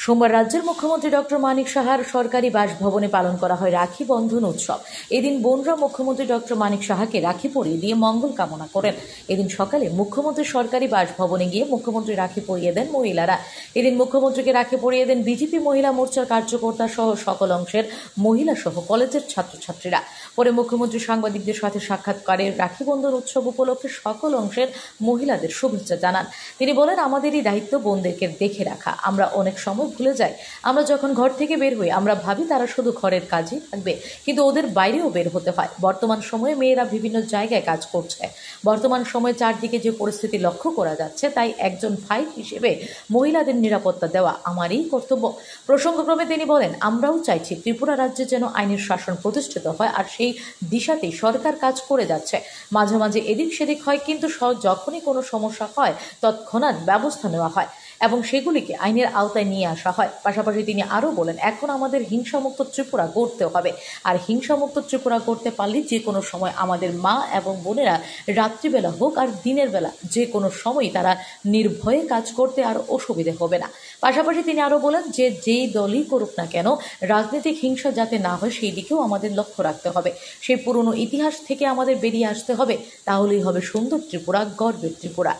সোমবার রাজ্যের মুখ্যমন্ত্রী ডক্টর মানিক সাহার সরকারি বাসভবনে পালন করা হয় রাখি বন্ধন উৎসব। এদিন বোনরা মুখ্যমন্ত্রী ডক্টর মানিক সাহাকে রাখি পরিয়ে দিয়ে মঙ্গল কামনা করেন। এদিন সকালে মুখ্যমন্ত্রীর সরকারি বাসভবনে গিয়ে মুখ্যমন্ত্রী রাখি পরিয়ে দেন মহিলারা। এদিন মুখ্যমন্ত্রীকে রাখি পরিয়ে দেন বিজেপি মহিলা মোর্চার কার্যকর্তা সহ সকল অংশের মহিলা সহ কলেজের ছাত্রছাত্রীরা। পরে মুখ্যমন্ত্রী সাংবাদিকদের সাথে সাক্ষাৎকারে রাখি বন্ধন উৎসব উপলক্ষে সকল অংশের মহিলাদের শুভেচ্ছা জানান। তিনি বলেন, আমাদেরই দায়িত্ব বোনদেরকে দেখে রাখা। আমরা অনেক সময় ভুলে যাই। আমরা যখন ঘর থেকে বের হই আমরা ভাবি তারা শুধু ঘরের কাজই থাকবে, কিন্তু ওদের বাইরেও বের হতে হয়। বর্তমান সময়ে মেয়েরা বিভিন্ন জায়গায় কাজ করছে। বর্তমান সময়ে চারদিকে যে পরিস্থিতি লক্ষ্য করা যাচ্ছে, তাই একজন ভাই হিসেবে মহিলাদের নিরাপত্তা দেওয়া আমারই কর্তব্য। প্রসঙ্গক্রমে তিনি বলেন, আমরাও চাইছি ত্রিপুরা রাজ্যে যেন আইনের শাসন প্রতিষ্ঠিত হয়, আর সেই দিশাতেই সরকার কাজ করে যাচ্ছে। মাঝে মাঝে এদিক সেদিক হয়, কিন্তু যখনই কোনো সমস্যা হয় তৎক্ষণাৎ ব্যবস্থা নেওয়া হয় এবং সেগুলিকে আইনের আওতায় নিয়ে আসা হয়। পাশাপাশি তিনি আরও বলেন, এখন আমাদের হিংসামুক্ত ত্রিপুরা গড়তে হবে, আর হিংসামুক্ত ত্রিপুরা গড়তে পারলে যে কোনো সময় আমাদের মা এবং বোনেরা রাত্রিবেলা হোক আর দিনের বেলা যে কোনো সময় তারা নির্ভয়ে কাজ করতে আর অসুবিধে হবে না। পাশাপাশি তিনি আরও বলেন যে যেই দলই করুক না কেন, রাজনৈতিক হিংসা যাতে না হয় সেই দিকেও আমাদের লক্ষ্য রাখতে হবে। সেই পুরনো ইতিহাস থেকে আমাদের বেরিয়ে আসতে হবে, তাহলেই হবে সুন্দর ত্রিপুরা, গর্বের ত্রিপুরা।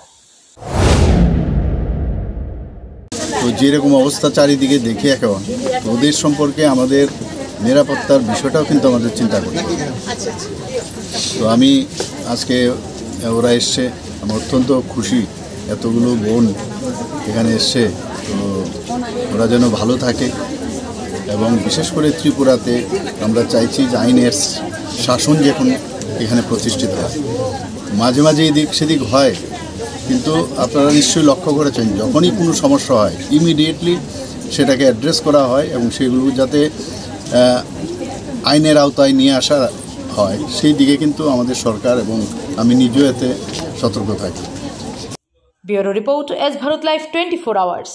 তো যেরকম অবস্থা চারিদিকে দেখি এখন, ওদের সম্পর্কে আমাদের নিরাপত্তার বিষয়টাও কিন্তু আমাদের চিন্তা করতে হবে। তো আমি আজকে ওরা এসছে, আমি অত্যন্ত খুশি এতগুলো বোন এখানে এসছে। তো ওরা যেন ভালো থাকে, এবং বিশেষ করে ত্রিপুরাতে আমরা চাইছি যে আইনের শাসন যখন এখানে প্রতিষ্ঠিত হয়। মাঝে মাঝে এদিক সেদিক হয়, কিন্তু আপনারা নিশ্চয়ই লক্ষ্য করেছেন যখনই কোনো সমস্যা হয় ইমিডিয়েটলি সেটাকে অ্যাড্রেস করা হয়, এবং সেগুলো যাতে আইনের আওতায় নিয়ে আসা হয় সেই দিকে কিন্তু আমাদের সরকার এবং আমি নিজেও এতে সতর্ক থাকি। Bureau report, S Bharat live 24 hours.